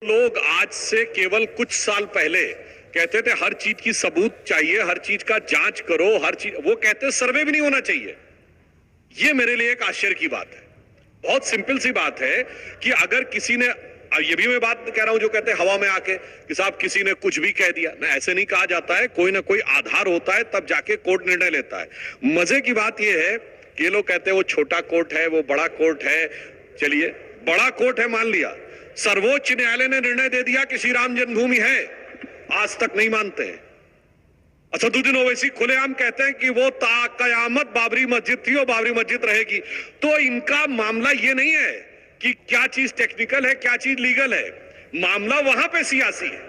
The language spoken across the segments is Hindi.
लोग आज से केवल कुछ साल पहले कहते थे हर चीज की सबूत चाहिए, हर चीज का जांच करो, हर चीज, वो कहते सर्वे भी नहीं होना चाहिए। ये मेरे लिए एक आश्चर्य की बात है। बहुत सिंपल सी बात है कि अगर किसी ने, ये भी मैं बात कह रहा हूं जो कहते हैं हवा में आके कि साहब किसी ने कुछ भी कह दिया, ना ऐसे नहीं कहा जाता है। कोई ना कोई आधार होता है, तब जाके कोर्ट निर्णय लेता है। मजे की बात यह है कि ये लोग कहते हैं वो छोटा कोर्ट है, वो बड़ा कोर्ट है। चलिए, बड़ा कोर्ट है मान लिया, सर्वोच्च न्यायालय ने निर्णय दे दिया कि श्री राम जन्मभूमि है, आज तक नहीं मानते हैं। असदुद्दीन ओवैसी खुलेआम कहते हैं कि वो ताकयामत बाबरी मस्जिद थी और बाबरी मस्जिद रहेगी। तो इनका मामला ये नहीं है कि क्या चीज टेक्निकल है, क्या चीज लीगल है, मामला वहां पे सियासी है।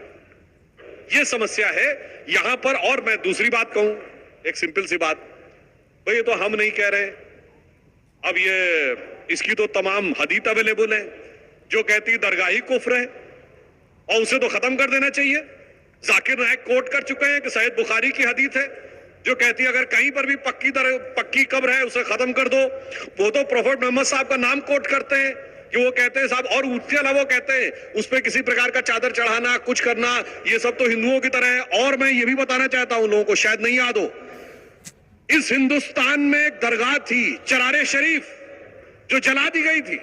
ये समस्या है यहां पर। और मैं दूसरी बात कहूं, एक सिंपल सी बात, भाई ये तो हम नहीं कह रहे, अब ये इसकी तो तमाम हदीत अवेलेबल है जो कहती दरगाह ही कुफ्र है और उसे तो खत्म कर देना चाहिए। जाकिर नायक कोट कर चुके हैं कि सैयद बुखारी की हदीत है जो कहती है अगर कहीं पर भी पक्की कब्र है उसे खत्म कर दो। वो तो प्रोफेट मोहम्मद साहब का नाम कोट करते हैं कि वो कहते हैं साहब, और उसके अलावा वो कहते हैं उस पर किसी प्रकार का चादर चढ़ाना, कुछ करना, ये सब तो हिंदुओं की तरह है। और मैं ये भी बताना चाहता हूं, लोगों को शायद नहीं याद हो, इस हिंदुस्तान में एक दरगाह थी चरारे शरीफ जो जला दी गई थी।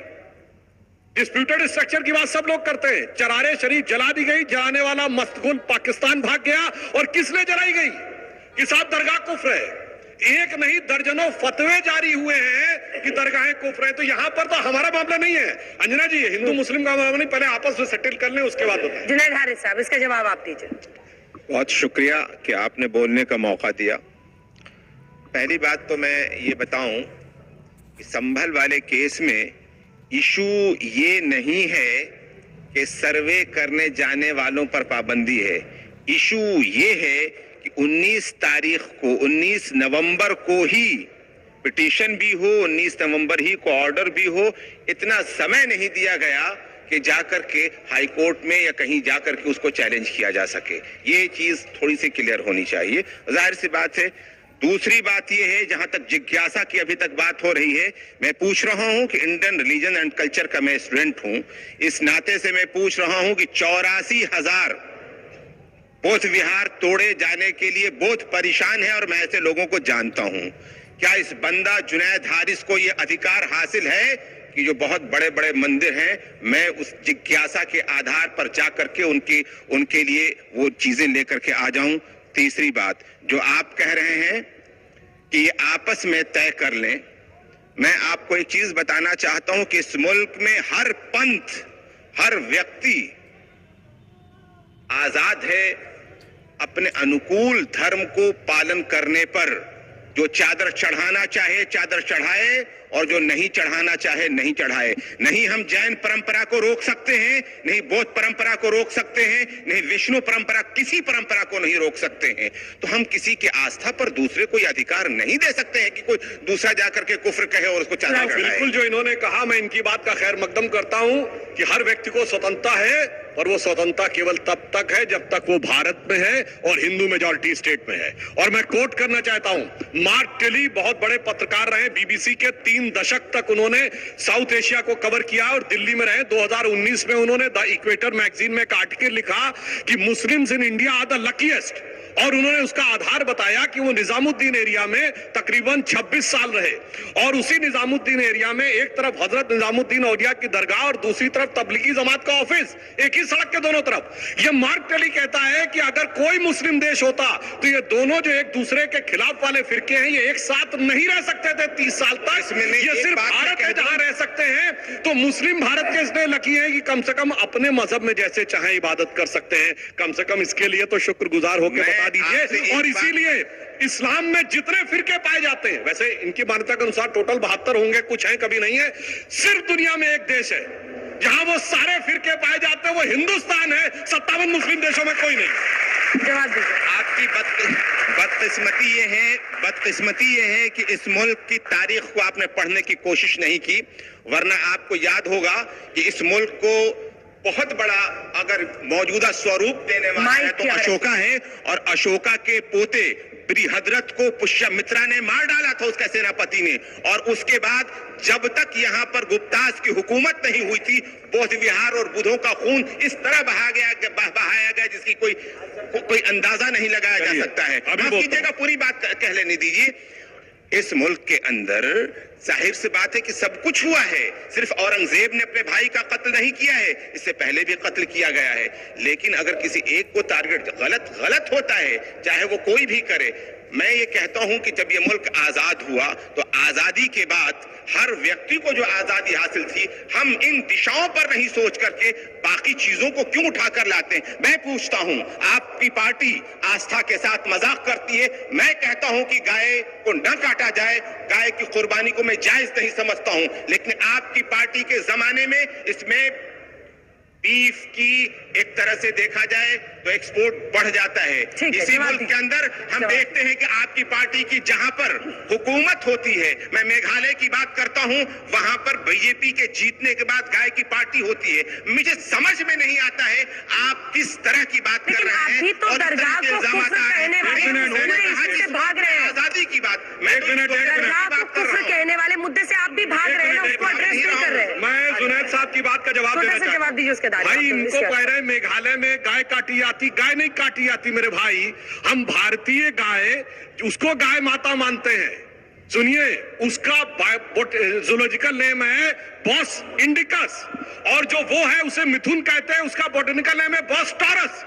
डिस्प्यूटेड स्ट्रक्चर की बात सब लोग करते हैं, चरारे शरीफ जला दी गई, जलाने वाला मस्तगुल पाकिस्तान भाग गया। और किसने जलाई गई? कि साहब दरगाह कुफ्र है। एक नहीं दर्जनों फतवे जारी हुए हैं कि दरगाहें कुफ्र है। तो यहां पर तो हमारा मामला नहीं है अंजना जी, हिंदू मुस्लिम का मामला नहीं, पहले आपस में सेटल कर लें उसके बाद बताएं। जुनैद हारिस साहब, इसका जवाब आप दीजिए। बहुत शुक्रिया कि आपने बोलने का मौका दिया। पहली बात तो मैं ये बताऊं कि संभल वाले केस में इशू ये नहीं है कि सर्वे करने जाने वालों पर पाबंदी है। इशू ये है कि 19 तारीख को, 19 नवंबर को ही पिटीशन भी हो, 19 नवंबर ही को ऑर्डर भी हो। इतना समय नहीं दिया गया कि जाकर के हाई कोर्ट में या कहीं जाकर के उसको चैलेंज किया जा सके। ये चीज थोड़ी सी क्लियर होनी चाहिए। जाहिर सी बात है। दूसरी बात यह है, जहां तक जिज्ञासा की अभी तक बात हो रही है, मैं पूछ रहा हूं कि इंडियन रिलीजन एंड कल्चर का मैं स्टूडेंट हूं, इस नाते से मैं पूछ रहा हूं कि 84,000 बौद्ध विहार तोड़े जाने के लिए बौद्ध परेशान है और मैं ऐसे लोगों को जानता हूं। क्या इस बंदा जुनैद हारिस को यह अधिकार हासिल है कि जो बहुत बड़े बड़े मंदिर हैं, मैं उस जिज्ञासा के आधार पर जाकर के उनके लिए वो चीजें लेकर के आ जाऊं? तीसरी बात, जो आप कह रहे हैं कि ये आपस में तय कर लें, मैं आपको एक चीज बताना चाहता हूं कि इस मुल्क में हर पंथ, हर व्यक्ति आजाद है अपने अनुकूल धर्म को पालन करने पर। जो चादर चढ़ाना चाहे चादर चढ़ाए और जो नहीं चढ़ाना चाहे नहीं चढ़ाए। नहीं हम जैन परंपरा को रोक सकते हैं, नहीं बौद्ध परंपरा को रोक सकते हैं, नहीं विष्णु परंपरा, किसी परंपरा को नहीं रोक सकते हैं। तो हम किसी की आस्था पर दूसरे को अधिकार नहीं दे सकते हैं कि कोई दूसरा जाकर के कुफ्र कहे और उसको चादर चढ़ाए। बिल्कुल जो इन्होंने कहा, मैं इनकी बात का खैर मकदम करता हूं कि हर व्यक्ति को स्वतंत्रता है, और वो स्वतंत्रता केवल तब तक है जब तक वो भारत में है और हिंदू मेजॉरिटी स्टेट में है। और मैं कोट करना चाहता हूं, मार्क टेली बहुत बड़े पत्रकार रहे, बीबीसी के 3 दशक तक उन्होंने साउथ एशिया को कवर किया और दिल्ली में रहे। 2019 में उन्होंने द इक्वेटर मैगजीन में एक आर्टिकल लिखा कि Muslims in India are the luckiest, और उन्होंने उसका आधार बताया कि वो निजामुद्दीन एरिया में तकरीबन 26 साल रहे। और उसी निजामुद्दीन एरिया में एक तरफ हजरत निजामुद्दीन औलिया की दरगाह और दूसरी तरफ तबलीगी जमात का ऑफिस, एक ही सड़क के दोनों तरफ। ये मार्क टेली कहता है कि अगर कोई मुस्लिम देश होता तो ये दोनों जो एक दूसरे के खिलाफ वाले फिरके हैं, ये एक साथ नहीं रह सकते थे 30 साल तक। ये सिर्फ भारत में जहां रह सकते हैं। तो मुस्लिम भारत के इसलिए लकी है कि कम से कम अपने मजहब में जैसे चाहे इबादत कर सकते हैं। कम से कम इसके लिए तो शुक्रगुजार होकर बता दीजिए। और इसीलिए इस्लाम में जितने फिरके पाए जाते हैं, वैसे इनकी मान्यता के अनुसार टोटल 72 होंगे, कुछ हैं कभी नहीं है। सिर्फ दुनिया में एक देश है जहां वो सारे फिरके पाए जाते हैं, वो हिंदुस्तान है। 57 मुस्लिम देशों में कोई नहीं। जवाब दीजिए। आपकी बदकिस्मती ये है कि इस मुल्क की तारीख को आपने पढ़ने की कोशिश नहीं की, वरना आपको याद होगा कि इस मुल्क को बहुत बड़ा अगर मौजूदा स्वरूप देने वाला है तो अशोका है, और अशोका के पोते बृहद्रथ को पुष्यमित्रा ने मार डाला था, उसका सेनापति ने। और उसके बाद जब तक यहाँ पर गुप्तास की हुकूमत नहीं हुई थी, बौद्ध विहार और बुद्धों का खून इस तरह बहाया गया जिसकी कोई अंदाजा नहीं लगाया जा सकता है। माफ कीजिएगा, पूरी बात कह लेने दीजिए। इस मुल्क के अंदर जाहिर सी बात है कि सब कुछ हुआ है। सिर्फ औरंगजेब ने अपने भाई का कत्ल नहीं किया है, इससे पहले भी कत्ल किया गया है। लेकिन अगर किसी एक को टारगेट गलत होता है, चाहे वो कोई भी करे। मैं ये कहता हूं कि जब ये मुल्क आजाद हुआ तो आजादी के बाद हर व्यक्ति को जो आजादी हासिल थी, हम इन दिशाओं पर नहीं सोच करके बाकी चीजों को क्यों उठाकर लाते हैं। मैं पूछता हूं, आपकी पार्टी आस्था के साथ मजाक करती है। मैं कहता हूं कि गाय को न काटा जाए, गाय की कुर्बानी को मैं जायज नहीं समझता हूं, लेकिन आपकी पार्टी के जमाने में इसमें बीफ की एक तरह से देखा जाए तो एक्सपोर्ट बढ़ जाता है। इसी मुल्क के अंदर हम देखते हैं कि आपकी पार्टी की जहां पर हुकूमत होती है, मैं मेघालय की बात करता हूं, वहां पर बीजेपी के जीतने के बाद गाय की पार्टी होती है। मुझे समझ में नहीं आता है आप किस तरह की बात कर रहे हैं। तो दरगाह को कुफ्र कहने वाले भाग रहे हैं। आजादी की बात, दरगाह को कुफ्र कहने वाले मुद्दे से आप भी भाग रहे हैं, उसको एड्रेस नहीं कर रहे हैं। मैं जुनैद साहब की बात का जवाब देना चाहता हूं। जवाब दीजिए उसके भाई, इनको कह रहे हैं मेघालय में गाय काटी जाती, गाय नहीं काटी जाती मेरे भाई। हम भारतीय गाय, उसको गाय माता मानते हैं। सुनिए, उसका जूलॉजिकल नेम है बॉस इंडिकस, और जो वो है उसे मिथुन कहते हैं, उसका बॉटनिकल नेम है बॉस टॉरस।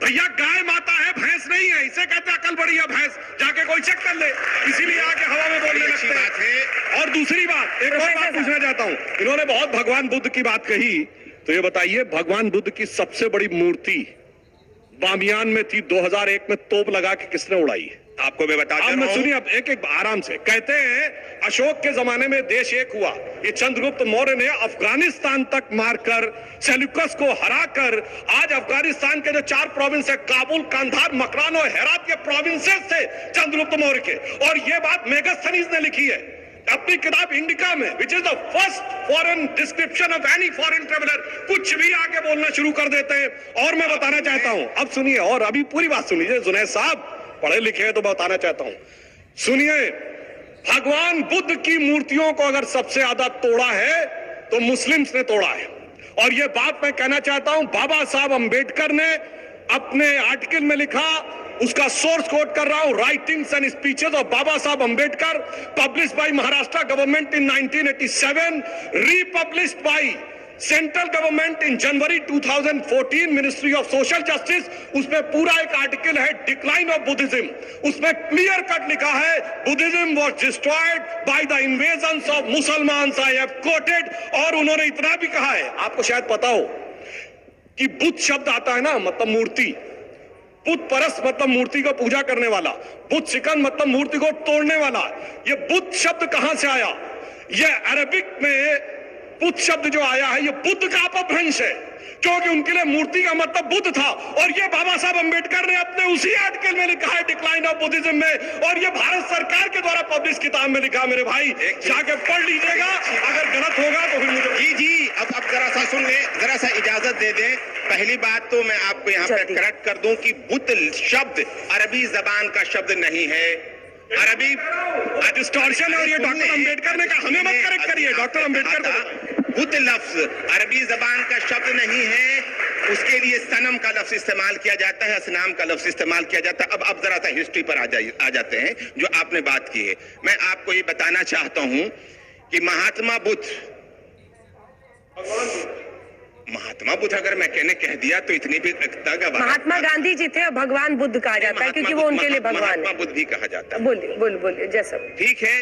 भैया गाय माता है, भैंस नहीं है। इसे कहते हैं अकल बड़ी है भैंस, जाके कोई चेक कर ले। इसीलिए आके हवा में बोलने लगते हैं। और दूसरी बात, एक और बात पूछना चाहता हूं। इन्होंने बहुत भगवान बुद्ध की बात कही, तो ये बताइए भगवान बुद्ध की सबसे बड़ी मूर्ति बामियान में थी, 2001 में तोप लगा के किसने उड़ाई? आपको मैं बता अब मैं सुनिए, अब एक आराम से। कहते हैं अशोक के जमाने में देश एक हुआ। ये चंद्रगुप्त मौर्य ने अफगानिस्तान तक मारकर, सेल्यूकस को हराकर, आज अफगानिस्तान के जो 4 प्रोविंस है, काबुल, कंधार, मकरान और हेरात के प्रोविंसेस थे चंद्रगुप्त मौर्य के। और ये बात मेगास्थनीज ने लिखी है अपनी किताब इंडिका में, which is the first foreign description of any foreign traveller. कुछ भी आगे बोलना शुरू कर देते हैं। और मैं बताना चाहता हूं, अब सुनिए, और अभी पूरी बात सुनिए। जुनैद साहब पढ़े लिखे हैं तो बताना चाहता हूं, सुनिए। भगवान बुद्ध की मूर्तियों को अगर सबसे ज्यादा तोड़ा है तो मुस्लिम्स ने तोड़ा है। और यह बात मैं कहना चाहता हूं, बाबा साहब अंबेडकर ने अपने आर्टिकल में लिखा, उसका सोर्स कोट कर रहा हूं, writings and speeches of Baba Saheb Ambedkar, published by Maharashtra government in 1987, republished by central government in January 2014, ministry of social justice. उसमें पूरा एक आर्टिकल है, डिक्लाइन ऑफ बुद्धिज्म। उसमें क्लियर कट लिखा है, Buddhism was destroyed by the invasions of Mussalmans, I have quoted. और उन्होंने इतना भी कहा है, आपको शायद पता हो कि बुद्ध शब्द आता है ना, मतलब मूर्ति। बुद्ध परस मतलब मूर्ति को पूजा करने वाला, बुद्ध शिकन मतलब मूर्ति को तोड़ने वाला। ये बुद्ध शब्द कहां से आया? ये अरबिक में बुद्ध शब्द जो आया है, ये बुद्ध का अपभ्रंश है, क्योंकि उनके लिए मूर्ति का मतलब बुद्ध था। और ये बाबा साहब अंबेडकर ने अपने उसी आर्टिकल में लिखा है, डिक्लाइन ऑफ बुद्धिज्म में। और ये भारत सरकार के द्वारा पब्लिश किताब में लिखा, मेरे भाई जाके पढ़ लीजिएगा। अगर गलत होगा तो फिर मुझे जी अब जरा सा सुन ले, जरा सा इजाजत दे दें। पहली बात तो मैं आपको यहाँ पे करेक्ट कर दूं कि बुद्ध शब्द अरबी जबान का शब्द नहीं है। अरबी डिस्टॉर्शन, और ये डॉक्टर अंबेडकर ने कहा, हमें मत करेक्ट करिए, डॉक्टर अंबेडकर। बुद्ध लफ्ज अरबी जबान का शब्द नहीं है, उसके लिए सनम का लफ्ज इस्तेमाल किया जाता है, असनाम का लफ्ज इस्तेमाल किया जाता है। अब जरा सा हिस्ट्री पर आ जाते हैं जो आपने बात की है। मैं आपको ये बताना चाहता हूं कि महात्मा बुद्ध अगर मैं कह दिया तो इतनी भी महात्मा गांधी जी थे, भगवान बुद्ध कहा जाता है क्योंकि वो उनके लिए भगवान है। महात्मा बुद्ध भी कहा जाता है। बोलिए जैसा ठीक है।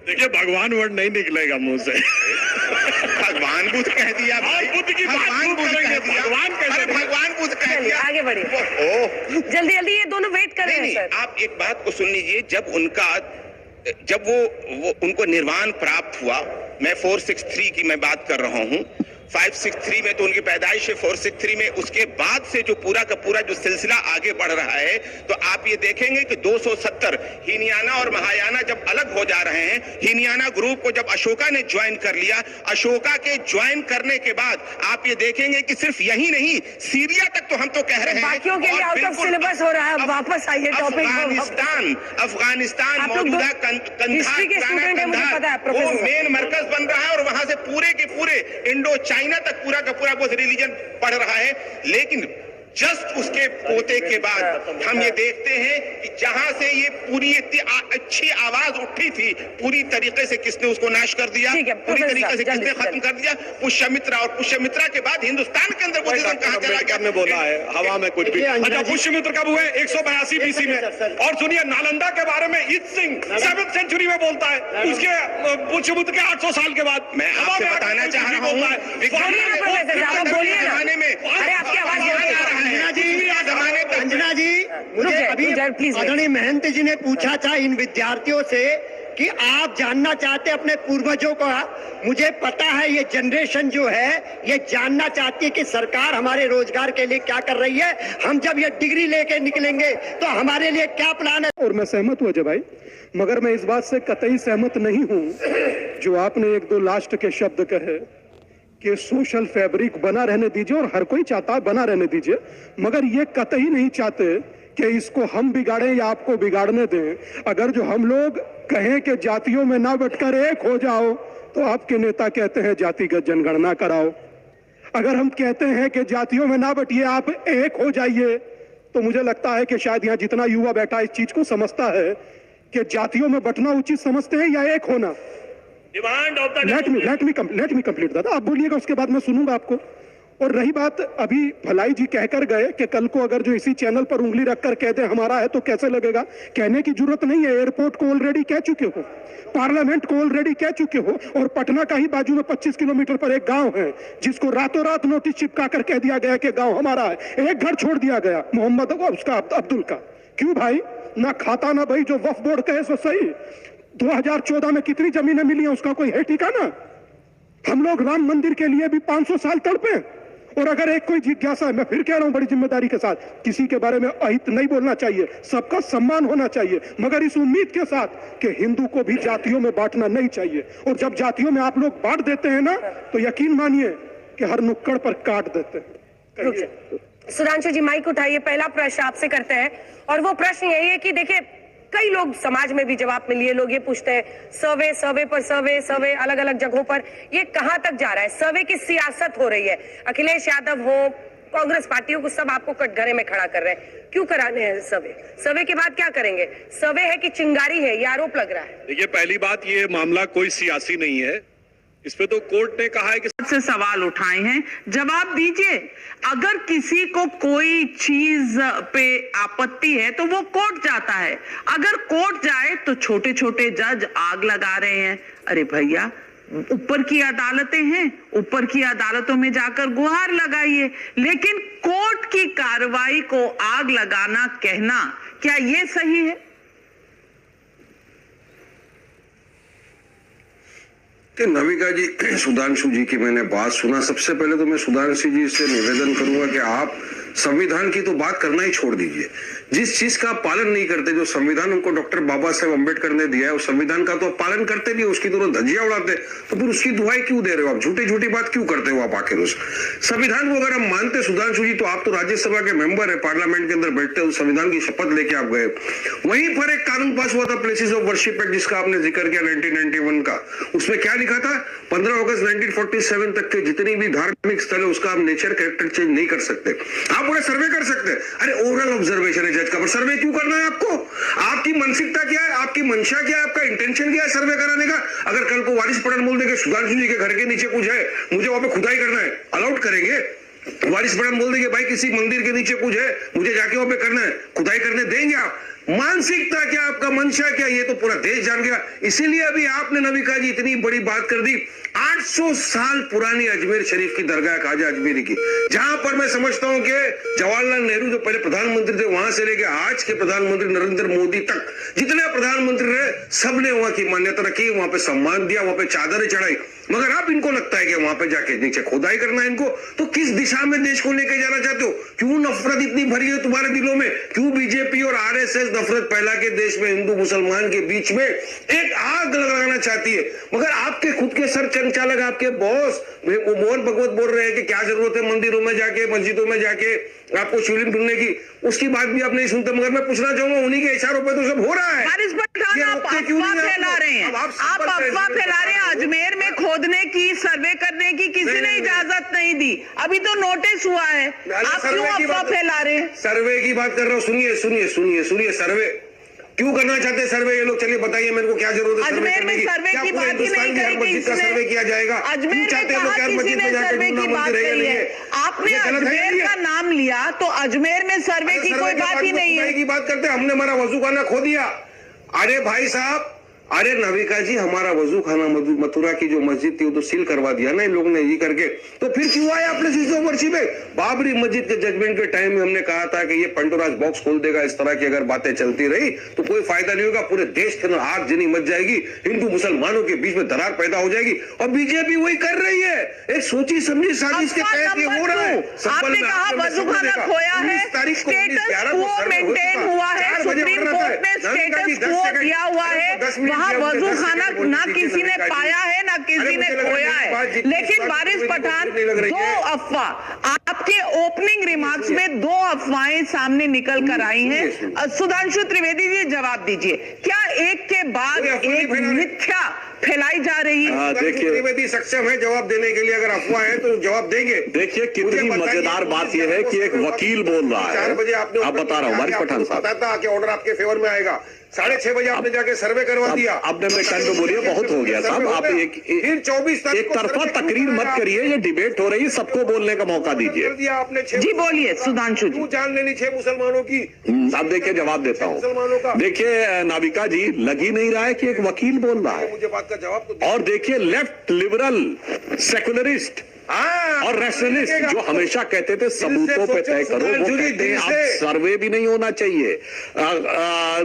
देखिए, भगवान वर्ड नहीं निकलेगा मुंह से। भगवान बुद्ध कह दिया, बुद्ध की भगवान बुद्ध कह दिया, भगवान बुद्ध कह दिया। आगे बढ़िए, जल्दी ये दोनों वेट कर रहे हैं। आप एक बात को सुन लीजिए, जब वो उनको निर्वाण प्राप्त हुआ, मैं 463 की मैं बात कर रहा हूं। 563 में तो उनकी पैदाइश है 463 में, उसके बाद से जो पूरा का पूरा जो सिलसिला आगे बढ़ रहा है, तो आप ये देखेंगे कि 270 हीनयाना और महायाना जब अलग हो जा रहे हैं, हीनयाना ग्रुप को जब अशोका ने ज्वाइन कर लिया, अशोका के ज्वाइन करने के बाद आप ये देखेंगे कि सिर्फ यही नहीं, सीरिया तक तो हम तो कह रहे हैं, बाकियों के लिए आउट ऑफ सिलेबस हो रहा है। वापस आइए टॉपिक अफगानिस्तान मौजूदा हिस्ट्री के स्टूडेंट है, मुझे पता है वो प्रोफेसर। मेन मरकज बन रहा है और वहां से पूरे के पूरे इंडो चाइना तक पूरा का पूरा वो रिलीजन पढ़ रहा है। लेकिन जस्ट उसके पोते के बाद हम ये देखते हैं कि जहां से ये पूरी इतनी अच्छी आवाज उठी थी, पूरी तरीके से किसने उसको नाश कर दिया, ठीक है, पूरी तरीके से जल्दी, किसने खत्म कर दिया, पुष्यमित्रा। और पुष्यमित्रा के बाद हिंदुस्तान के अंदर बुद्धिज्म कहां चला गया? ने बोला है हवा में कुछ भी। अच्छा, पुष्यमित्र कब हुए? 182 बीसी में। और सुनिए, नालंदा के बारे में ईद सिंह 7th सेंचुरी में बोलता है, उसके पुष्यमित्र के 800 साल के बाद। मैं आपसे बताना चाह रहा हूं, बोलिए ना। अरे आपकी आवाज अंजना जी, मुझे अभी प्लीज आदरणीय महंत जी ने पूछा था इन विद्यार्थियों से कि आप जानना चाहते अपने पूर्वजों का। मुझे पता है ये जनरेशन जो है ये जानना चाहती है कि सरकार हमारे रोजगार के लिए क्या कर रही है, हम जब ये डिग्री लेके निकलेंगे तो हमारे लिए क्या प्लान है। और मैं सहमत हुआ जब भाई, मगर मैं इस बात से कतई सहमत नहीं हूं जो आपने एक दो लास्ट के शब्द कहे कि सोशल फैब्रिक बना रहने दीजिए, और हर कोई चाहता है बना रहने दीजिए, मगर ये कतई नहीं चाहते कि इसको हम बिगाड़ें या आपको बिगाड़ने दें। अगर जो हम लोग कहें कि जातियों में ना बटकर एक हो जाओ, तो आपके नेता कहते हैं जातिगत जनगणना कराओ। अगर हम कहते हैं कि जातियों में ना बटिए, आप एक हो जाइए, तो मुझे लगता है कि शायद यहाँ जितना युवा बैठा इस चीज को समझता है कि जातियों में बटना उचित समझते हैं या एक होना। लेट मी कंप्लीट दादा, आप बोलिएगा उसके बाद मैं सुनूंगा आपको। और रही बात, अभी भलाई जी कहकर गए कि कल को अगर जो इसी चैनल पर उंगली रखकर कह दे हमारा है तो कैसे लगेगा। कहने की जरूरत नहीं है, एयरपोर्ट को ऑलरेडी कह चुके हो, पार्लियामेंट को ऑलरेडी कह चुके हो, और पटना का ही बाजू में 25 किलोमीटर पर एक गांव है जिसको रातों रात नोटिस चिपका कर कह दिया गया कि गांव हमारा है। एक घर छोड़ दिया गया मोहम्मद उसका अब्दुल का। क्यों भाई? ना खाता ना भाई, जो वक्फ बोर्ड कहे सो सही। 2014 में कितनी जमीनें मिली हैं उसका कोई है ठिकाना? हम लोग राम मंदिर के लिए भी 500 साल तड़पे। और अगर एक कोई जिज्ञासा है, मैं फिर कह रहा हूं बड़ी जिम्मेदारी के साथ, किसी के बारे में अहित नहीं बोलना चाहिए, सबका सम्मान होना चाहिए, मगर इस उम्मीद के साथ कि हिंदू को भी जातियों में बांटना नहीं चाहिए। और जब जातियों में आप लोग बांट देते हैं ना, तो यकीन मानिए कि हर नुक्कड़ पर काट देते हैं। सुधांशु जी माइक उठाइए, पहला प्रश्न आपसे करते हैं, और वो प्रश्न यही है कि देखिए कई लोग समाज में भी जवाब में लिए लोग ये पूछते हैं, सर्वे पर सर्वे अलग अलग जगहों पर, ये कहां तक जा रहा है? सर्वे की सियासत हो रही है, अखिलेश यादव हो, कांग्रेस पार्टियों को सब आपको कटघरे में खड़ा कर रहे हैं। क्यों कराने हैं सर्वे? सर्वे के बाद क्या करेंगे? सर्वे है कि चिंगारी है, ये आरोप लग रहा है। देखिए, पहली बात, ये मामला कोई सियासी नहीं है, इस पे तो कोर्ट ने कहा है कि से सवाल उठाए हैं, जवाब दीजिए। अगर किसी को कोई चीज पे आपत्ति है तो वो कोर्ट जाता है, अगर कोर्ट जाए तो छोटे छोटे जज आग लगा रहे हैं। अरे भैया, ऊपर की अदालतें हैं, ऊपर की अदालतों में जाकर गुहार लगाइए, लेकिन कोर्ट की कार्रवाई को आग लगाना कहना, क्या ये सही है? कि नविका जी, सुधांशु जी की मैंने बात सुना। सबसे पहले तो मैं सुधांशु जी से निवेदन करूंगा कि आप संविधान की तो बात करना ही छोड़ दीजिए। जिस चीज का आप पालन नहीं करते, जो संविधान उनको डॉक्टर बाबा साहेब अम्बेडकर ने दिया है, उस संविधान का तो आप पालन करते नहीं, उसकी तो धज्जियां उड़ाते, तो फिर उसकी दुहाई क्यों दे रहे हो आप? झूठी झूठी बात क्यों करते हो आप? आखिर उस संविधान को अगर हम मानते सुधांशु जी, तो आप तो राज्यसभा के मेंबर है, पार्लियामेंट के अंदर बैठते हो, संविधान की शपथ लेके आप गए। वहीं पर एक कानून पास हुआ था, प्लेसेस ऑफ वर्शिप एक्ट, जिसका आपने जिक्र किया 1991 का। उसमें क्या लिखा था? 15 अगस्त 1947 तक के जितनी भी धार्मिक स्थल है उसका आप नेचर कैरेक्टर चेंज नहीं कर सकते। आप उन्हें सर्वे कर सकते हैं। अरे ओवरऑल ऑब्जर्वेशन है जज का, पर सर्वे क्यों करना है आपको? आपकी मानसिकता क्या है, आपकी मंशा क्या है, आपका इंटेंशन क्या है सर्वे कराने का? अगर कल को वारिस पठान बोल देंगे सुधांशु जी के घर के नीचे कुछ है, मुझे वहां पे खुदाई करना है, अलाउड करेंगे? वारिस पठान बोल देंगे भाई किसी मंदिर के नीचे कुछ है, मुझे जाके वहां पे करना है, खुदाई करने देंगे आप? मानसिकता क्या, आपका मंशा क्या, ये तो पूरा देश जान गया। इसीलिए अभी आपने नविका जी इतनी बड़ी बात कर दी। 800 साल पुरानी अजमेर शरीफ की दरगाह ख्वाजा अजमेरी की, जहां पर मैं समझता हूं कि जवाहरलाल नेहरू जो पहले प्रधानमंत्री थे वहां से लेके आज के प्रधानमंत्री नरेंद्र मोदी तक जितने प्रधानमंत्री रहे सबने वहां की मान्यता रखी, वहां पे सम्मान दिया, वहां पे चादरें चढ़ाई। मगर अब इनको लगता है कि वहां पे जाके नीचे खुदाई करना है इनको। तो किस दिशा में देश को लेके जाना चाहते हो? क्यों नफरत इतनी भरी है तुम्हारे दिलों में? क्यों बीजेपी और आरएसएस नफरत फैला के देश में हिंदू मुसलमान के बीच में एक आग लगाना चाहती है? मगर आपके खुद के सर संचालक, आपके बॉस मोहन भगवत बोल रहे हैं कि क्या जरूरत है मंदिरों में जाके, मस्जिदों में जाके आपको शिवलिंग ढूंढने की, उसकी बात भी आप नहीं सुनते। मगर मैं पूछना चाहूंगा, उन्हीं के इशारों पे तो सब हो रहा है। हारिस पठान, आप अफवाह फैला रहे हैं, आप अफवाह फैला रहे हैं। अजमेर में खोदने की, सर्वे करने की किसी ने इजाजत नहीं दी, अभी तो नोटिस हुआ है, आप क्यों अफवाह फैला रहे हैं? सर्वे की बात कर रहा हूँ, सुनिए सुनिए सुनिए सुनिए। सर्वे क्यों करना चाहते हैं सर्वे ये लोग? चलिए बताइए मेरे को, क्या जरूरत है अजमेर में सर्वे की बात ही नहीं कही मस्जिद का सर्वे किया जाएगा? अजमेर में कहा किसी ने सर्वे की बात कही है? आपने अजमेर का नाम लिया तो अजमेर में सर्वे की कोई बात ही नहीं है। की बात करते हमने हमारा वजू खाना खो दिया। अरे भाई साहब, अरे नविका जी, हमारा वजू खाना मथुरा की जो मस्जिद थी वो तो सील करवा दिया ना इन लोगों ने ये करके, तो फिर क्यों आया अपने सिसोवर्षी में? बाबरी मस्जिद के जजमेंट के टाइम में हमने कहा था कि ये पंडोराज बॉक्स खोल देगा। इस तरह की अगर बातें चलती रही तो कोई फायदा नहीं होगा, पूरे देश के अंदर आग जनी मच जाएगी, हिंदू मुसलमानों के बीच में दरार पैदा हो जाएगी। और बीजेपी वही कर रही है, एक सोची समझी साजिश के तहत ये हो रहा है। आपने कहा वजू खाना खोया है, स्टेटस को मेंटेन हुआ है, सुप्रीम कोर्ट ने स्टेटस को दिया हुआ है, वजू खाना ना किसी ने पाया है ना किसी ने खोया है। लेकिन वारिस पठान, दो अफवाह आपके ओपनिंग रिमार्क्स में, दो अफवाहें सामने निकल कर आई हैं। सुधांशु त्रिवेदी जी जवाब दीजिए, क्या एक के बाद एक मिथ्या फैलाई जा रही है? देखिए, त्रिवेदी सक्षम है जवाब देने के लिए, अगर अफवाह है तो जवाब देंगे। देखिए कितनी मजेदार बात यह है कि एक वकील बोल रहा है, 4 बजे आपने, आप बता रहा हूँ वारिस पठान साहब, पता था कि ऑर्डर आपके फेवर में आएगा, 6:30 बजे आपने जाके सर्वे करवा दिया। आपने अपने टाइम पे बोलिए, बहुत हो गया साहब। आप फिर 24 एक तरफा तकरीर मत करिए, ये डिबेट हो रही है, सबको बोलने का मौका दीजिए। दिया आपने जी बोलिए सुधांशु जी। जान लेनी 6 मुसलमानों की। आप देखिए, जवाब देता हूँ। देखिए नाविका जी, लग ही नहीं रहा है कि एक वकील बोल रहा है। मुझे बात का जवाब तो और देखिए, लेफ्ट लिबरल सेकुलरिस्ट और रैशनलिस्ट जो हमेशा कहते थे सबूतों पे तय करो, वो कहते हैं अब सर्वे भी नहीं होना चाहिए।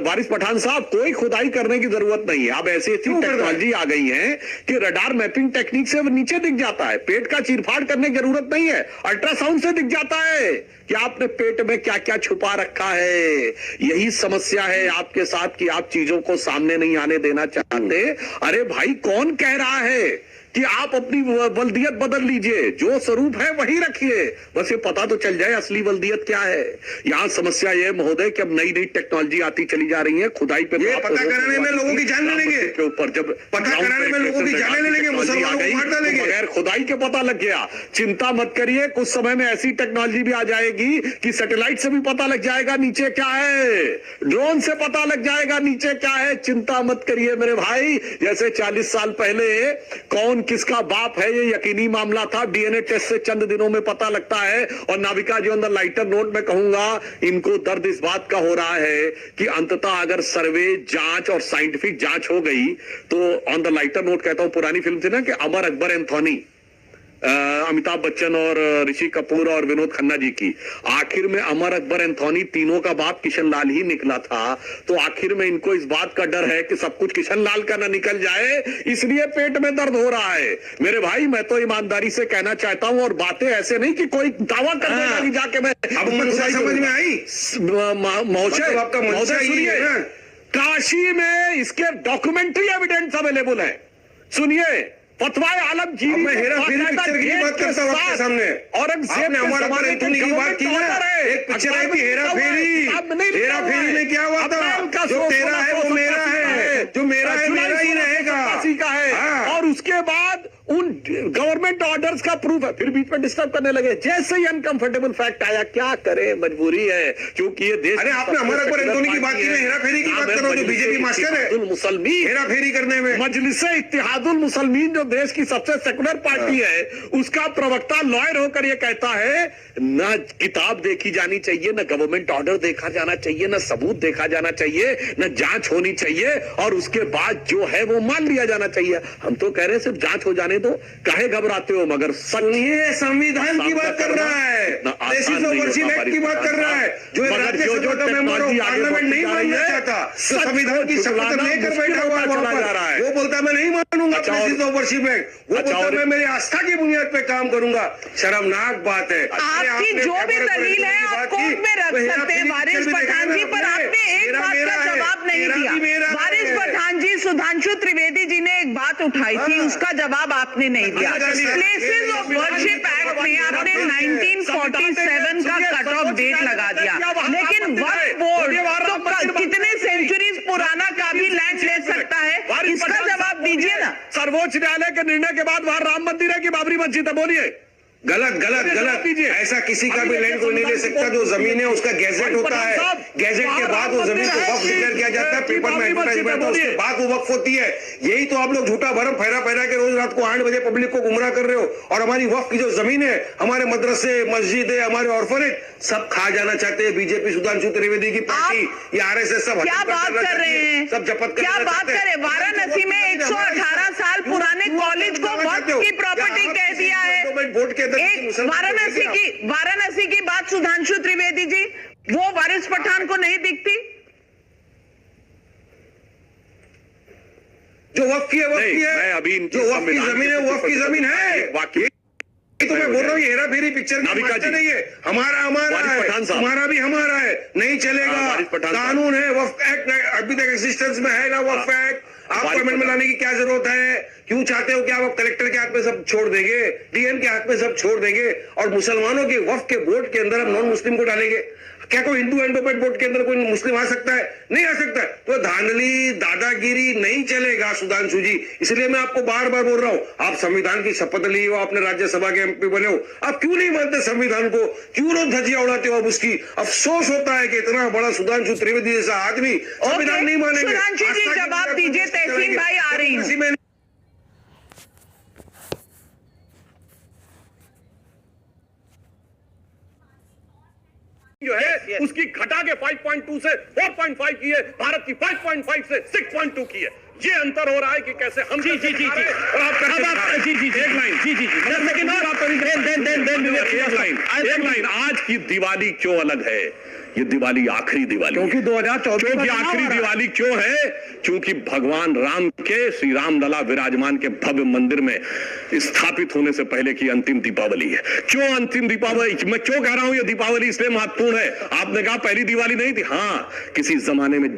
वारिस पठान साहब, कोई खुदाई करने की जरूरत नहीं है। अब ऐसी ऐसी टेक्नोलॉजी आ गई है कि रडार मैपिंग टेक्निक से नीचे दिख जाता है, पेट का चीरफाड़ करने की जरूरत नहीं है, अल्ट्रासाउंड से दिख जाता है कि आपने पेट में क्या क्या छुपा रखा है। यही समस्या है आपके साथ कि आप चीजों को सामने नहीं आने देना चाहते। अरे भाई, कौन कह रहा है कि आप अपनी वल्दियत बदल लीजिए? जो स्वरूप है वही रखिए, बस ये पता तो चल जाए असली वल्दियत क्या है। यहाँ समस्या ये महोदय कि अब नई नई टेक्नोलॉजी आती चली जा रही है, खुदाई पे ये पता कराने में लोगों की जान ले लेंगे के ऊपर, जब पता कराने में लोगों की जान ले लेंगे, मुसलमानों को मार डालेंगे, बगैर खुदाई के पता लग गया। चिंता मत करिए, कुछ समय में ऐसी टेक्नोलॉजी भी आ जाएगी कि सैटेलाइट से भी पता लग जाएगा नीचे क्या है, ड्रोन से पता लग जाएगा नीचे क्या है। चिंता मत करिए मेरे भाई। जैसे 40 साल पहले कौन किसका बाप है ये यकीनी मामला था, डीएनए टेस्ट से चंद दिनों में पता लगता है। और नाविका जी, ऑन द लाइटर नोट में कहूंगा, इनको दर्द इस बात का हो रहा है कि अंततः अगर सर्वे, जांच और साइंटिफिक जांच हो गई तो, ऑन द लाइटर नोट कहता हूं, पुरानी फिल्म थी ना कि अमर अकबर एंथोनी, अमिताभ बच्चन और ऋषि कपूर और विनोद खन्ना जी की, आखिर में अमर अकबर एंथोनी तीनों का बाप किशन लाल ही निकला था। तो आखिर में इनको इस बात का डर है कि सब कुछ किशन लाल का ना निकल जाए, इसलिए पेट में दर्द हो रहा है। मेरे भाई, मैं तो ईमानदारी से कहना चाहता हूं, और बातें ऐसे नहीं कि कोई दावा कर देगा कि जाके मैं अब समझ में आई महोदय, आपका महोदय सुनिए, काशी में इसके डॉक्यूमेंट्री एविडेंस अवेलेबल है। सुनिए, फतवाए आलमगीरी, मैं हेरा फेरी पिक्चर की बात करता हूं आपके सामने। औरंगजेब ने हमारा एंथोनी की बात की है, एक पिक्चर है कि हेरा फेरी में क्या हुआ था, जो तेरा है वो मेरा है, जो मेरा है मेरा ही रहेगा, का है। और उसके बाद उन गवर्नमेंट ऑर्डर ऑर्डर्स का प्रूफ है, फिर बीच में डिस्टर्ब करने लगे। जैसे ही अनकंफर्टेबल फैक्ट आया, क्या करें, मजबूरी है, क्योंकि ये देश। अरे आपने हमारा अकबर एंटोनी की बात की, मैं हेरा फेरी की बात कर रहा हूं, जो बीजेपी मास्टर है मुसलमीन हेरा फेरी करने में। मजलिसे इत्तेहादुल मुसलमीन जो देश की सबसे सेकुलर पार्टी है, उसका प्रवक्ता लॉयर होकर ये कहता है ना किताब देखी जानी चाहिए, ना गवर्नमेंट ऑर्डर देखा जाना चाहिए, ना सबूत देखा जाना चाहिए, ना जांच होनी चाहिए, और उसके बाद जो है वो मान लिया जाना चाहिए। हम तो कह रहे हैं सिर्फ जांच हो जाने दो, काहे घबराते हो? मगर ये संविधान की बात कर रहा है, बेसिस ऑफ वर्शिप एक्ट की बात कर रहा है, जो राज्यसभा का मेंबर हो, पार्लियामेंट नहीं मानना चाहता, तो संविधान की शपथ लेकर बैठा हुआ है, वो बोलता मैं नहीं मानूंगा बेसिस ऑफ वर्शिप एक्ट, वो बोलता मैं मेरी आस्था की बुनियाद पे काम करूंगा। शर्मनाक बात है। आपकी जो भी दलील है आप कोर्ट में रख सकते हैं वारिस पठान जी, पर आपने एक बात का जवाब नहीं दिया। वारिस पठान जी, सुधांशु त्रिवेदी जी ने एक बात उठाई थी, उसका जवाब आपने नहीं दिया। प्लेसेस ऑफ वर्शिप एक्ट में आपने 1947 का कट ऑफ डेट लगा दिया, लेकिन वक्फ बोर्ड तो कितने सेंचुरीज पुराना का भी लैंड ले सकता है, इसका जवाब दीजिए ना। सर्वोच्च न्यायालय के निर्णय के बाद वहां राम मंदिर है कि बाबरी मस्जिद है? बोलिए। गलत गलत गलत, ऐसा किसी का भी लैंड कोई नहीं ले सकता। जो जमीन है उसका गैजेट होता है, गैजेट के बाद वो जमीन को वक्फ डिक्लेयर किया जाता है, पेपर में एडवर्टाइजमेंट है, उसके बाद वो वक्फ होती है। यही तो आप लोग झूठा भरम फैला फैला के रोज रात को 8 बजे पब्लिक को गुमराह कर रहे हो। और हमारी वक्फ की जो जमीन है, हमारे मदरसे, मस्जिद, हमारे ऑर्फनेज सब खा जाना चाहते हैं बीजेपी, सुधांशु त्रिवेदी की पार्टी, ये आरएसएस सब क्या बात कर रहे हैं, सब जपत कर क्या बात करें। वाराणसी में 118 साल पुराने कॉलेज को वक्फ की प्रॉपर्टी कह दिया है। वाराणसी की बात सुधांशु त्रिवेदी जी, वो वारिस पठान को नहीं दिखती? जो वक्फ की है वक्फ की है, अभी जो वक्फ की जमीन है वक्फ की जमीन है। वाकई तो मैं बोल रहा हूँ, हेरा फेरी पिक्चर नहीं है, हमारा है, तुम्हारा भी हमारा है, नहीं चलेगा। कानून है, वक्फ एक्ट अभी तक एग्जिस्टेंस में है ना वक्फ एक्ट, आपको अमेंडमेंट में लाने की क्या जरूरत है? क्यों चाहते हो कि आप कलेक्टर के हाथ में सब छोड़ देंगे, डीएम के हाथ में सब छोड़ देंगे, और मुसलमानों के वक्फ के बोर्ड के अंदर हम नॉन मुस्लिम को डालेंगे? क्या कोई हिंदू एंडोमेंट बोर्ड के अंदर कोई मुस्लिम आ सकता है? नहीं आ सकता। तो धांधली दादागिरी नहीं चलेगा सुधांशु जी। इसलिए मैं आपको बार बार बोल रहा हूं, आप संविधान की शपथ ली हो, आपने राज्यसभा के एमपी बने हो, आप क्यों नहीं मानते संविधान को? क्यों रोज धज्जियां उड़ाते हो आप उसकी? अफसोस होता है कि इतना बड़ा सुधांशु त्रिवेदी जैसा आदमी संविधान नहीं मानेंगे। सुधांशु जी जवाब दीजिए, तहसीन भाई आ रही हूं। जो है उसकी घटा के 5.2 से 4.5 की है, भारत की 5.5 से 6.2 की है। ये अंतर हो रहा है कि कैसे हम जी जी जी जी और आप जी जी एक लाइन जी जी जी एक लाइन आज की दिवाली क्यों अलग है? ये दिवाली आखिरी दिवाली, क्योंकि 2014 की आखिरी दिवाली क्यों है? क्योंकि भगवान राम के श्री राम लला विराजमान के भव्य मंदिर में स्थापित होने से पहले की अंतिम दीपावली है। क्यों अंतिम दीपावली? मैं क्यों कह रहा हूं ये दीपावली इसलिए महत्वपूर्ण है? आपने कहा पहली दिवाली नहीं थी, हाँ किसी जमाने में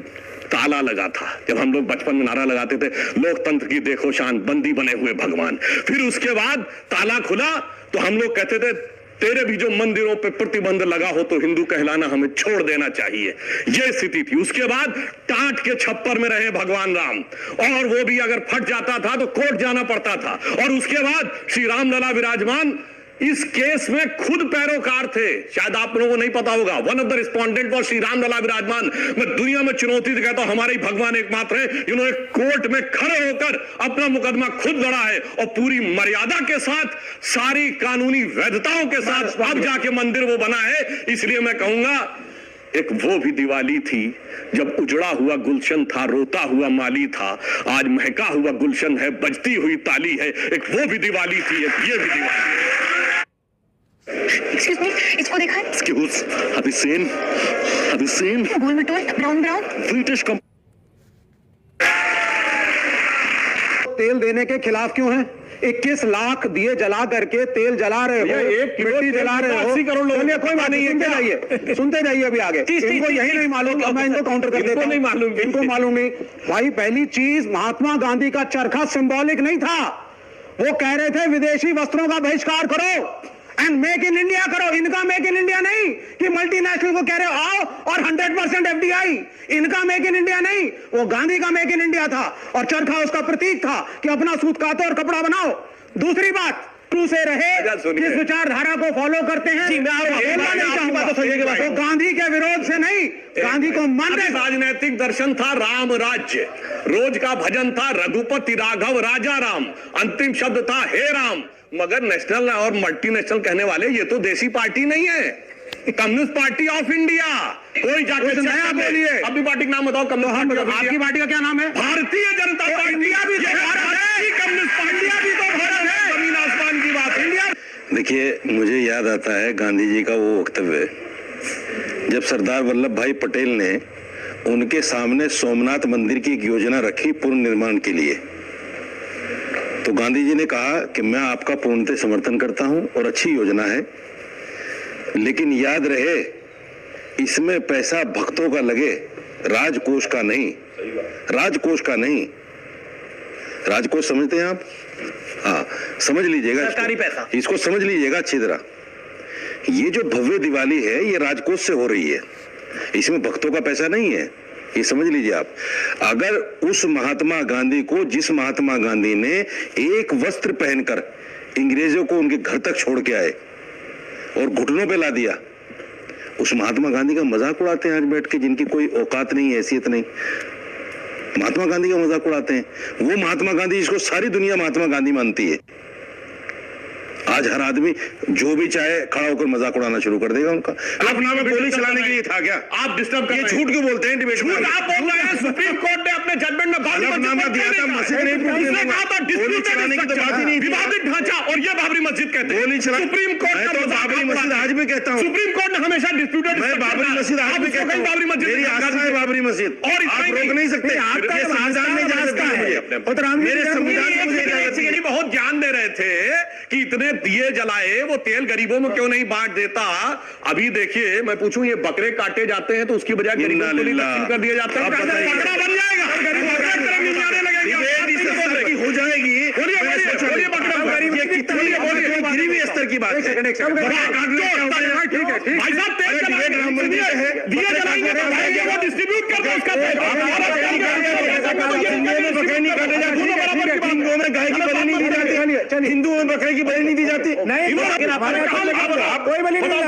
ताला लगा था। जब हम लोग बचपन में नारा लगाते थे, लोकतंत्र की देखो शान, बंदी बने हुए भगवान। फिर उसके बाद ताला खुला तो हम लोग कहते थे तेरे भी जो मंदिरों पे प्रतिबंध लगा हो तो हिंदू कहलाना हमें छोड़ देना चाहिए। यह स्थिति थी। उसके बाद टाट के छप्पर में रहे भगवान राम, और वो भी अगर फट जाता था तो कोर्ट जाना पड़ता था। और उसके बाद श्री राम लला विराजमान इस केस में खुद पैरोकार थे। शायद आप लोगों को नहीं पता होगा, one of the respondent for Shri Ram Lalla Virajman. मैं दुनिया में चुनौती से कहता हूं, हमारे भगवान एकमात्र है जिन्होंने कोर्ट में खड़े होकर अपना मुकदमा खुद लड़ा है, और पूरी मर्यादा के साथ, सारी कानूनी वैधताओं के साथ अब जाके मंदिर वो बना है। इसलिए मैं कहूंगा एक वो भी दिवाली थी जब उजड़ा हुआ गुलशन था, रोता हुआ माली था, आज महका हुआ गुलशन है, बजती हुई ताली है। एक वो भी दिवाली थी, एक ये भी दिवाली। Excuse me, इसको देखा है? Excuse, have you seen? Have you seen? गोल मटोल, ब्राउन ब्राउन। British तेल देने के खिलाफ क्यों हैं? 21 लाख दिए जला करके तेल जला रहे हो, मिट्टी जला रहे हो। 80 करोड़ लोग, कोई बात नहीं है, सुनते जाइए अभी आगे। इनको यही नहीं मालूम, मैं इनको काउंटर कर देता हूं। नहीं मालूम, इनको मालूम नहीं। भाई पहली चीज, महात्मा गांधी का चरखा सिंबॉलिक नहीं था। वो कह रहे थे विदेशी वस्त्रों का बहिष्कार करो एंड मेक इन इंडिया करो। इनका मेक इन इंडिया नहीं कि मल्टीनेशनल को कह रहे हो आओ और 100% FDI। इनका मेक इन इंडिया नहीं, वो गांधी का मेक इन इंडिया था, और चरखा उसका प्रतीक था कि अपना सूत कातो और कपड़ा बनाओ। दूसरी बात, शुरू से रहे, सुनिए। जिस विचारधारा को फॉलो करते हैं, जी, मैं आप- बोलना नहीं चाहूंगा तो गांधी के विरोध से नहीं, गांधी को मानने से। राजनैतिक दर्शन था राम राज्य, रोज का भजन था रघुपति राघव राजा राम, अंतिम शब्द था हे राम। मगर नेशनल और मल्टीनेशनल कहने वाले ये तो देसी पार्टी नहीं है, कम्युनिस्ट पार्टी ऑफ इंडिया। कोई जाके कुछ नया बोलिए। अपनी पार्टी का नाम बताओ। कम्युनिस्ट आपकी पार्टी का क्या नाम है? भारतीय जनता पार्टी। इंडिया भी तो भारत है, कम्युनिस्ट पार्टियां भी तो भारत है। जमीन आसमान की बात। इंडिया देखिए, मुझे याद आता है गांधी जी का वो वक्तव्य जब सरदार वल्लभ भाई पटेल ने उनके सामने सोमनाथ मंदिर की एक योजना रखी पुनर्निर्माण के लिए, तो गांधी जी ने कहा कि मैं आपका पूर्णतः समर्थन करता हूं और अच्छी योजना है, लेकिन याद रहे इसमें पैसा भक्तों का लगे, राजकोष का नहीं। राजकोष का नहीं। राजकोष समझते हैं आप? हाँ, समझ लीजिएगा सरकारी पैसा। इसको समझ लीजिएगा अच्छी तरह। ये जो भव्य दिवाली है ये राजकोष से हो रही है, इसमें भक्तों का पैसा नहीं है, ये समझ लीजिए आप। अगर उस महात्मा गांधी को, जिस महात्मा गांधी ने एक वस्त्र पहनकर अंग्रेजों को उनके घर तक छोड़ के आए और घुटनों पे ला दिया, उस महात्मा गांधी का मजाक उड़ाते हैं आज बैठ के, जिनकी कोई औकात नहीं, हैसियत नहीं। महात्मा गांधी का मजाक उड़ाते हैं। वो महात्मा गांधी जिसको सारी दुनिया महात्मा गांधी मानती है, आज हर आदमी जो भी चाहे खड़ा होकर मजाक उड़ाना शुरू कर देगा उनका। अपना में गोली चलाने के लिए था क्या? आप डिस्टर्ब कर रहे हैं। झूठ क्यों बोलते हैं डिबेट में? आप बोल रहे हैं सुप्रीम कोर्ट ने अपने जजमेंट में हलफनामा दिया था, मस्जिद नहीं टूटने उसने दूंगा। कहा था गोली चलाने की तो बात ही नहीं थी। विवादित ढांचा, और ये बाबरी मस्जिद कहते हैं। गोली चला, सुप्रीम कोर्ट मैं का तो मजाक बाबरी आप मस्जिद उड़ाते हैं। आज भी कहता हूँ। सुप्रीम कोर्ट ने हमेशा डिस्प्यूटेड, मैं बाबरी मस्जिद आज भी कहता हूँ। बाबरी मस्जिद मेरी आस्था है बाबरी मस्जिद, और आप रोक नहीं सकते। आपका ये संविधान में इजाजत आस्था है है। मुझे। और राम जी मेरे ने संविधान में मुझे इजाजत ये नहीं है। बहुत ज्ञान दे रहे थे कि इतने दिए जलाए, वो तेल गरीबों में क्यों नहीं बांट देता। अभी देखिए, मैं पूछूं, ये बकरे काटे जाते हैं तो उसकी बजाय गरीबों को नहीं तकसीम कर दिया जाता है। अब बताइए। बकरा बन जाएगा, गरीबों को तरफ नहीं जाने लगेंगे। डिबेट इस स्तर की हो जाएगी। बोलिए, मैं बोलिए, सोचा बोलिए, नहीं। बकरा गरीब ये कितनी गिरी हुई स्तर की बात है। भाई साहब, तेल डिबेट राम मंदिर पे है, दिए जलाएंगे तो भाई वो डिस्ट्रीब्यूट कर दो उसका तेल। बकरे नहीं काटे जाते, हिंदुओं में गाय की बलि नहीं दी जाती, हिंदुओं में बकरे की बलि नहीं दी जाती। कोई बलि नहीं जाती,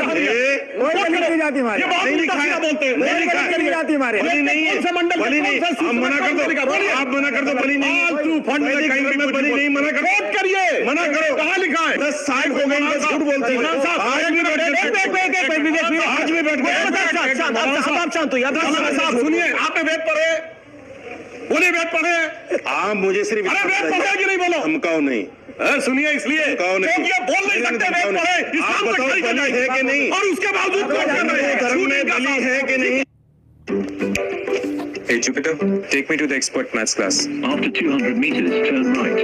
कोई बलि नहीं जाती हमारे। ये बात उल्टा सीधा बोलते हैं। नहीं जाती हमारे। बलि नहीं है, कौन सा मंडल, बलि कौन नहीं। सा आप सूत्र मना कर बोलिए। दो, आप मना कर दो, बलि नहीं है। फालतू फंड में कहीं भी कुछ बलि नहीं, मना करो। नोट करिए, मना करो। कहाँ लिखा है? 10 साल हो गए इनको झूठ बोलते हुए। मौलाना साहब, आज भी बैठ के आज भी बैठ आप शांत हो यार। साहब सुनिए, आपने वेद पढ़े? बोलिए, वेद पढ़े? आप मुझे सिर्फ अरे वेद पढ़े कि नहीं बोलो? धमकाओ नहीं। सुनिए, इसलिए धमकाओ नहीं। क्योंकि आप बोल नहीं सकते वेद पढ़े, आप इस्लाम में बताओ खड़ी कर बलि है कि नहीं, और उसके बावजूद कोर्ट कर रहे हैं। धर्म में बलि है कि नहीं। Hey Jupiter, take me to the expert maths class. After 200 meters, turn right.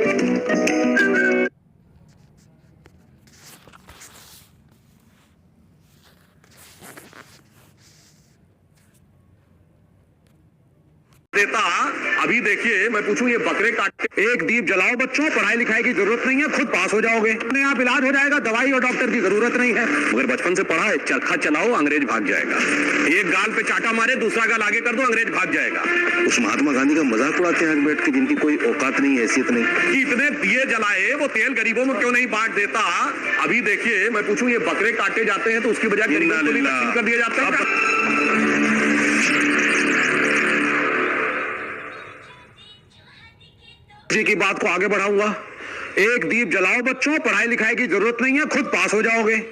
देता। अभी देखिए, मैं पूछूं, ये बकरे काटते, एक दीप जलाओ बच्चों, पढ़ाई लिखाई की जरूरत नहीं है, खुद पास हो जाओगे, अपने आप इलाज हो जाएगा, दवाई और डॉक्टर की जरूरत नहीं है। मगर बचपन से पढ़ा है, चरखा चलाओ अंग्रेज भाग जाएगा। एक गाल पे चाटा मारे, दूसरा गाल आगे कर दो, अंग्रेज भाग जाएगा। उस महात्मा गांधी का मजाक उड़ाते हैं आज बैठ के, जिनकी कोई औकात नहीं, हैसियत नहीं। कि इतने दिए जलाए, वो तेल गरीबों में क्यों नहीं बांट देता। अभी देखिए, मैं पूछूं, ये बकरे काटे जाते हैं तो उसकी बजाय गरीबों को नहीं तकसीम कर दिया जाता है। जी की बात को आगे बढ़ाऊंगा। एक दीप जलाओ बच्चों, पढ़ाई लिखाई की जरूरत नहीं है, खुद पास हो जाओगे।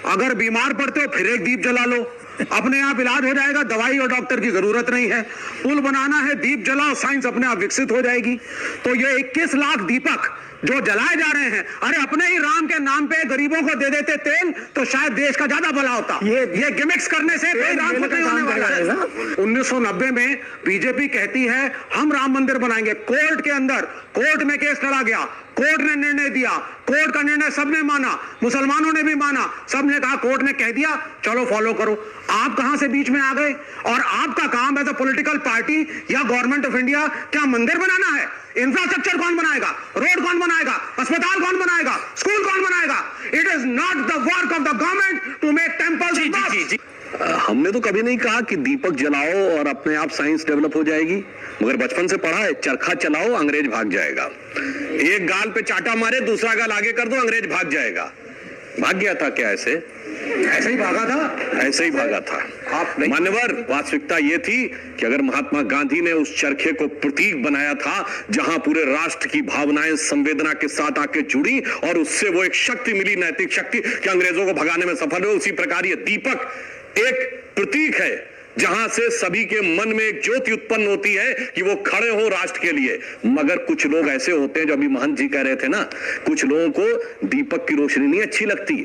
अगर बीमार पड़ते हो फिर एक दीप जला लो, अपने आप इलाज हो जाएगा, दवाई और डॉक्टर की जरूरत नहीं है। पुल बनाना है, दीप जलाओ, साइंस अपने आप विकसित हो जाएगी। तो ये 21 लाख दीपक जो जलाए जा रहे हैं, अरे अपने ही राम के नाम पे गरीबों को दे देते तेल तो शायद देश का ज्यादा भला होता। ये गिमिक्स करने से कोई राम को नहीं होने वाला है। 1990 में बीजेपी कहती है हम राम मंदिर बनाएंगे, कोर्ट के अंदर, कोर्ट में केस लड़ा गया, कोर्ट ने निर्णय दिया, कोर्ट का निर्णय सबने माना, मुसलमानों ने भी माना, सबने कहा, कोर्ट ने कह दिया चलो फॉलो करो। आप कहां से बीच में आ गए? और आपका काम एज अ पॉलिटिकल पार्टी या गवर्नमेंट ऑफ इंडिया क्या मंदिर बनाना है? इंफ्रास्ट्रक्चर कौन बनाएगा? रोड कौन बनाएगा? अस्पताल कौन बनाएगा? स्कूल कौन बनाएगा? It is not the work of the government to make temples. हमने तो कभी नहीं कहा कि दीपक जलाओ और अपने आप साइंस डेवलप हो जाएगी, मगर बचपन से पढ़ा है चरखा चलाओ अंग्रेज भाग जाएगा। एक गाल पे चाटा मारे दूसरा गाल आगे कर दो अंग्रेज भाग जाएगा। भाग गया था क्या ऐसे ही भागा था, ऐसे ही भागा था। आप मान्यवर, वास्तविकता ये थी कि अगर महात्मा गांधी ने उस चरखे को प्रतीक बनाया था जहां पूरे राष्ट्र की भावनाएं संवेदना के साथ आके जुड़ी और उससे वो एक शक्ति मिली, नैतिक शक्ति, कि अंग्रेजों को भगाने में सफल हुए, उसी प्रकार ये दीपक एक प्रतीक है जहां से सभी के मन में एक ज्योति उत्पन्न होती है कि वो खड़े हो राष्ट्र के लिए। मगर कुछ लोग ऐसे होते हैं, जो अभी महंत जी कह रहे थे ना, कुछ लोगों को दीपक की रोशनी नहीं अच्छी लगती,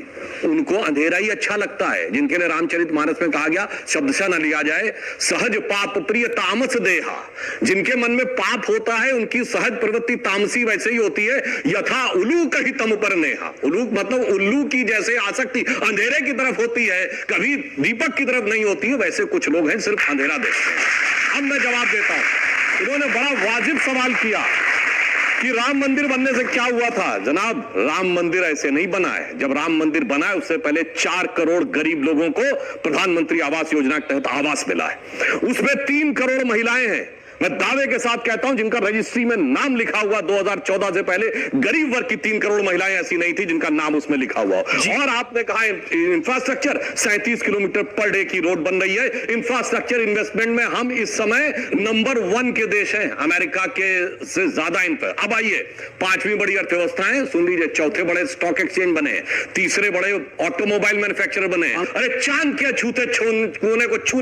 उनको अंधेरा ही अच्छा लगता है, जिनके लिए रामचरितमानस में कहा गया, शब्द से न लिया जाए, सहज पाप प्रिय तामस देहा। जिनके मन में पाप होता है उनकी सहज प्रवृत्ति तामसी वैसे ही होती है, यथा उल्लू कही तम पर नेहा। उल्लू मतलब उल्लू की जैसे आसक्ति अंधेरे की तरफ होती है, कभी दीपक की तरफ नहीं होती है, वैसे कुछ लोग हैं सिर्फ अंधेरा देखते हैं। अब मैं जवाब देता हूं। इन्होंने बड़ा वाजिब सवाल किया कि राम मंदिर बनने से क्या हुआ था। जनाब, राम मंदिर ऐसे नहीं बना है। जब राम मंदिर बना है उससे पहले 4 करोड़ गरीब लोगों को प्रधानमंत्री आवास योजना के तहत आवास मिला है। उसमें 3 करोड़ महिलाएं हैं। मैं दावे के साथ कहता हूं जिनका रजिस्ट्री में नाम लिखा हुआ 2014 से पहले गरीब वर्ग की 3 करोड़ महिलाएं ऐसी नहीं थी जिनका नाम उसमें लिखा हुआ। और आपने कहा इंफ्रास्ट्रक्चर, 37 किलोमीटर पर डे की रोड बन रही है। इंफ्रास्ट्रक्चर इन्वेस्टमेंट में हम इस समय नंबर 1 के देश हैं, अमेरिका के से ज्यादा। अब आइए, 5वीं बड़ी अर्थव्यवस्था है, सुन लीजिए, 4थे बड़े स्टॉक एक्सचेंज बने, 3रे बड़े ऑटोमोबाइल मैन्युफैक्चरर बने। अरे चांद के छूते कोने को छूने